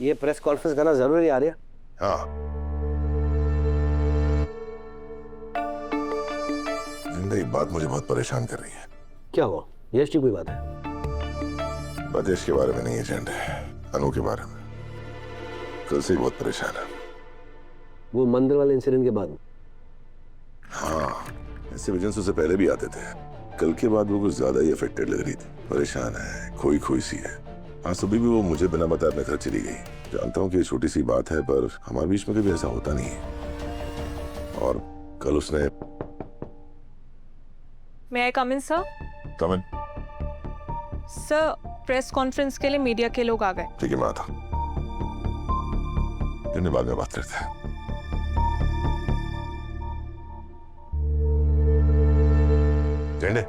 ये press conference करना जरूरी आ रहा है। हाँ, जिंदा एक बात मुझे बहुत परेशान कर रही है। क्या हुआ? यश की कोई बात है? बदेश के बारे में नहीं, एजेंट है अनु के बारे में। कल से ही बहुत परेशान है। वो मंदिर वाले इंसिडेंट के बाद? हाँ, ऐसे विजन से पहले भी आते थे। कल के बाद वो कुछ ज्यादा ही अफेक्टेड लग रही थी। परेशान है, खोई खोई सी है। हाँ, सुबह भी वो मुझे बिना बताए अपने घर चली गई। जानता हूँ कि ये छोटी सी बात है, पर हमारे बीच में कभी ऐसा होता नहीं है। और कल उसने May I come in, sir? Comment. Sir, press conference के लिए मीडिया के लोग आ गए। ठीक है, मैं आता। इन्हें बाद में बात करते हैं। झंडे,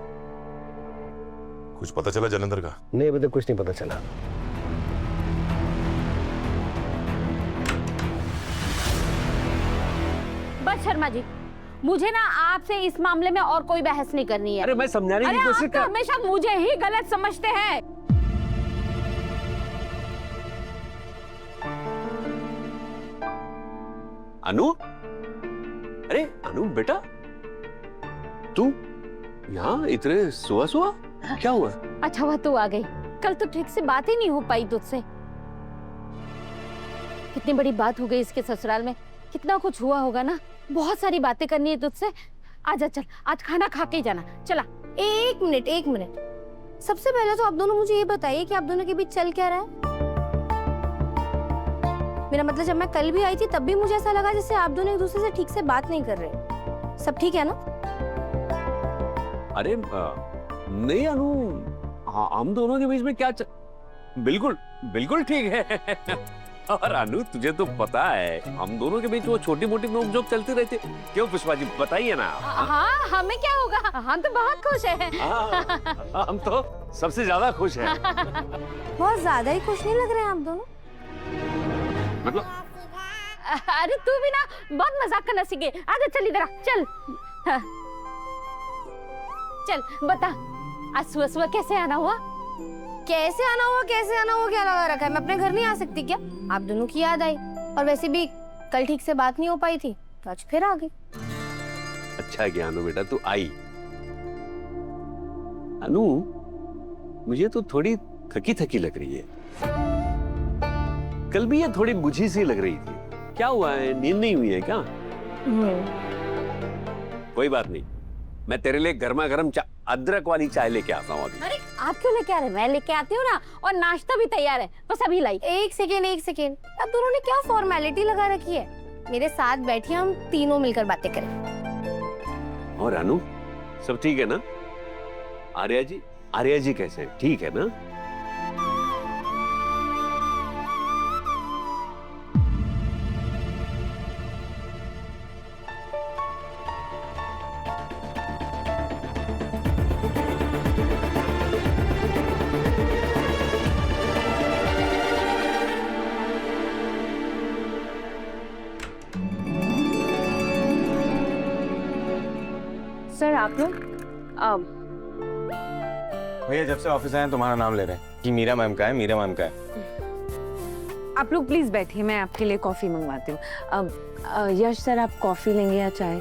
कुछ पता चला जलंधर का? नहीं, अभी तक कुछ नहीं पता चला। बस शर्मा जी, मुझे ना आपसे इस मामले में और कोई बहस नहीं करनी है। अरे मैं समझाने की कोशिश आप तो हमेशा मुझे ही गलत समझते हैं। अनु? अरे अनु बेटा, तू यहाँ इतने सुबह सुबह क्या हुआ? अच्छा हुआ तू आ गई। कल तो ठीक से बात ही नहीं हो पाई तुझसे। कितनी बड़ी बात हो गई इसके ससुराल में, कितना कुछ हुआ होगा ना। बहुत सारी बातें करनी है तुझसे। आजा चल, आज खाना खा के ही जाना। चला। एक मिनट। सबसे पहले तो आप दोनों मुझे ये बताइए कि आप दोनों के बीच चल क्या रहा है। मेरा मतलब जब मैं कल भी आई थी तब भी मुझे ऐसा लगा जैसे आप दोनों एक दूसरे से ठीक से बात नहीं कर रहे। सब ठीक है ना? अरे नहीं अनु, हम दोनों के बीच में क्या बिल्कुल बिल्कुल ठीक है। और अनु तुझे तो पता है हम दोनों के बीच वो छोटी मोटी नोकझोंक चलती रहती है। क्यों पुष्पा जी, बताइए ना। हाँ, हमें क्या होगा, हम तो बहुत खुश हैं। हम तो सबसे ज्यादा खुश हैं। बहुत ज्यादा ही खुश नहीं लग रहे हैं आप दोनों। मतलब अरे तू भी ना बहुत मजाक करना सीखे। आजा चल इधर आ, चल। हाँ। चल बता, आज सुबह सुबह कैसे आना हुआ? कैसे आना हुआ क्या लगा रखा है? मैं अपने घर नहीं आ सकती क्या? आप दोनों की याद आई, और वैसे भी कल ठीक से बात नहीं हो पाई थी तो आज फिर आ गई। अच्छा क्या अनु बेटा तू आई। अनु मुझे तो थोड़ी थकी थकी लग रही है। कल भी ये थोड़ी बुझी सी लग रही थी। क्या हुआ है, नींद नहीं हुई है क्या? कोई बात नहीं, मैं तेरे लिए गर्मा गर्म अदरक वाली चाय लेके आता हूँ अभी। अरे आप क्यों लेके आ रहे हैं? मैं लेके आती हूँ ना, और नाश्ता भी तैयार है, बस अभी लाई। एक सेकेंड, आप दोनों ने क्या फॉर्मेलिटी लगा रखी है? मेरे साथ बैठिए, हम तीनों मिलकर बातें करें। और अनु सब ठीक है ना? आर्या जी कैसे हैं? ठीक है ना? सर आप लोग भैया जब से ऑफिस आए हैं तुम्हारा नाम ले रहे हैं कि मीरा मैम का है। आप लोग प्लीज बैठिए, मैं आपके लिए कॉफी मंगवाती हूँ। यश सर, आप कॉफी लेंगे या चाय?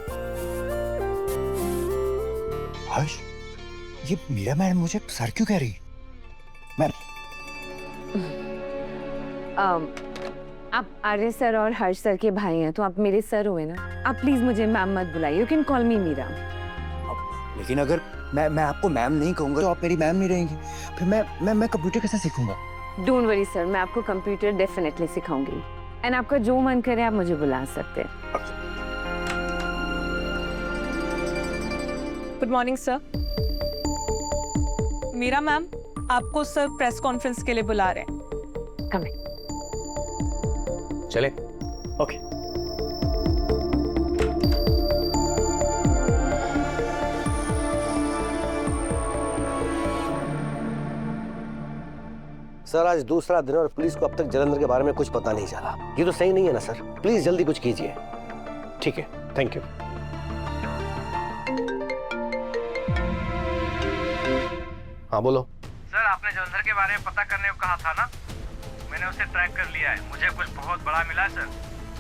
हर्ष, ये मीरा मैडम मुझे सर क्यों कह रही? मैं आप आर्य सर और हर्ष सर के भाई हैं, तो आप मेरे सर हुए ना। आप प्लीज मुझे मैम मत बुलाइए, you can call me Meera. लेकिन अगर मैं आपको मैम नहीं कहूंगा तो आप मेरी मैम नहीं रहेंगी। फिर मैं कंप्यूटर कैसे सीखूंगा? डोंट वरी सर, मैं आपको कंप्यूटर डेफिनेटली सिखाऊंगी। एंड आपका जो मन करे आप मुझे बुला सकते हैं। Good morning sir. Meera ma'am, आपको सर प्रेस कॉन्फ्रेंस के लिए बुला रहे हैं। कम इन। चले। ओके। सर आज दूसरा दिन और पुलिस को अब तक जलंधर के बारे में कुछ पता नहीं चला। ये तो सही नहीं है ना सर, प्लीज जल्दी कुछ कीजिए। ठीक है, थैंक यू। हाँ बोलो। सर आपने जलंधर के बारे में पता करने को कहा था ना, मैंने उसे ट्रैक कर लिया है। मुझे कुछ बहुत बड़ा मिला है सर।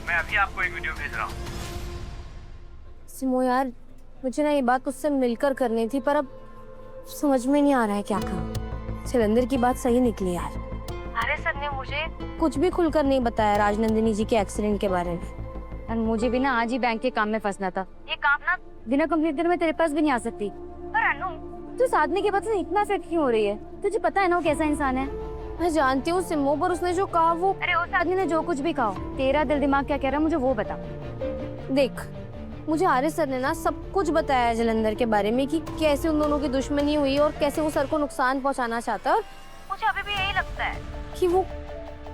मैं अभी आपको एक वीडियो भेज रहा हूँ। सिमो यार, मुझे ना ये बात उससे मिलकर करनी थी, पर अब समझ में नहीं आ रहा है क्या करूं। सिलेंडर की बात सही निकली यार। अरे सर ने मुझे कुछ भी खुलकर नहीं बताया राजनंदिनी जी के एक्सीडेंट के बारे में। और मुझे भी ना आज ही बैंक के काम में फंसना था। ये काम ना बिना कंप्लीट करे मैं तेरे पास भी नहीं आ सकती। पर अनु, तू इस आदमी के बाद से इतना अफेक्ट क्यों हो रही है? तुझे पता है ना वो कैसा इंसान है? मैं जानती हूँ सिमो, पर उसने जो कहा वो। अरे उस आदमी ने जो कुछ भी कहा, तेरा दिल दिमाग क्या कह रहा है मुझे वो बता। देख, मुझे आर्य सर ने ना सब कुछ बताया जलंधर के बारे में कि कैसे उन दोनों की दुश्मनी हुई और कैसे वो सर को नुकसान पहुंचाना चाहता है। और मुझे अभी भी यही लगता है कि वो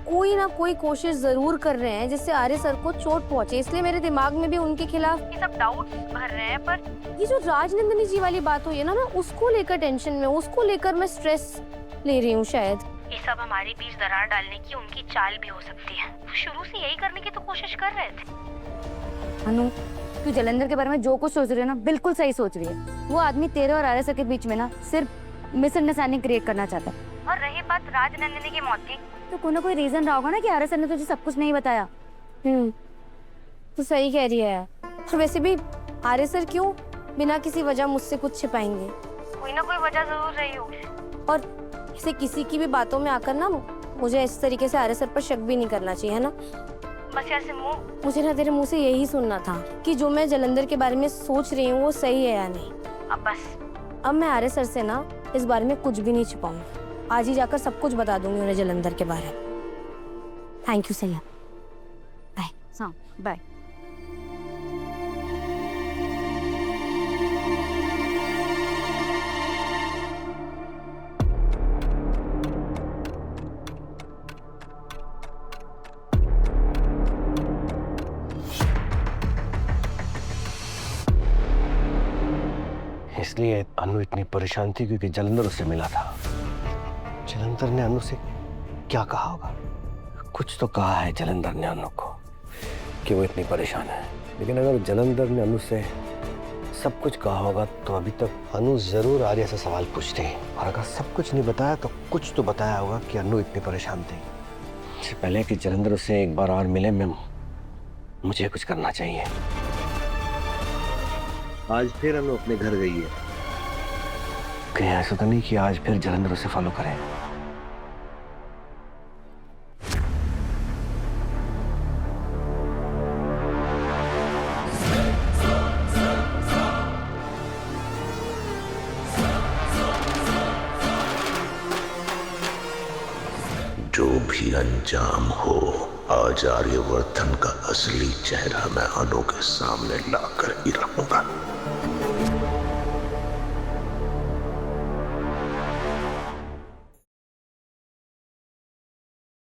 कोई ना कोई कोशिश जरूर कर रहे हैं जिससे आर्य सर को चोट पहुंचे। इसलिए मेरे दिमाग में भी उनके खिलाफ ये सब डाउट्स भर रहे हैं। पर ये जो राजनंदिनी जी वाली बात हुई है ना, मैं उसको लेकर टेंशन में, उसको लेकर मैं स्ट्रेस ले रही हूँ शायद। ये सब हमारे बीच दरार डालने की उनकी चाल भी हो सकती है। वो शुरू से यही करने की तो कोशिश कर रहे थे। अनु, तू जलंधर के बारे में जो कुछ सोच रही है ना, बिल्कुल सही सोच रही है। वो आदमी तेरे और आर्य सर के बीच में ना सिर्फ मिसअंडरस्टैंडिंग क्रिएट करना चाहता है। और रही बात राजनंदिनी की मौत की, तो कोई ना कोई रीजन रहा होगा ना कि आर्य सर ने तुझे सब कुछ नहीं बताया। तो सही कह रही है यार। और वैसे भी आर्य सर क्यों बिना किसी वजह मुझसे कुछ छिपाएंगे? कोई ना कोई वजह जरूर रही होगी। और इसे किसी की भी बातों में आकर ना मुझे इस तरीके से आर्य सर पर शक भी नहीं करना चाहिए, है ना? बस यार सिमो, मुझे ना तेरे मुंह से यही सुनना था कि जो मैं जलंधर के बारे में सोच रही हूँ वो सही है या नहीं। अब बस। अब मैं आर्य सर से ना इस बारे में कुछ भी नहीं छिपाऊंगी। आज ही जाकर सब कुछ बता दूंगी उन्हें जलंधर के बारे में। थैंक यू सैया। बाय। हाँ, बाय। इसलिए अनु इतनी परेशान थी क्योंकि जलंधर उससे मिला था। जलंधर ने अनु से क्या कहा होगा? कुछ तो कहा है जलंधर ने अनु को कि वो इतनी परेशान है। लेकिन अगर जलंधर ने अनु से सब कुछ कहा होगा तो अभी तक अनु जरूर आर्य से सवाल पूछती। और अगर सब कुछ नहीं बताया तो कुछ तो बताया होगा कि अनु इतनी परेशान थी। इससे पहले कि जलंधर उससे एक बार और मिले, मुझे कुछ करना चाहिए। आज फिर अनु अपने घर गई है। कहीं ऐसा तो नहीं कि आज फिर जलंधर उसे फॉलो करे। जो भी अंजाम हो, आज आर्यवर्धन का असली चेहरा मैं अनु के सामने लाकर ही रहूंगा।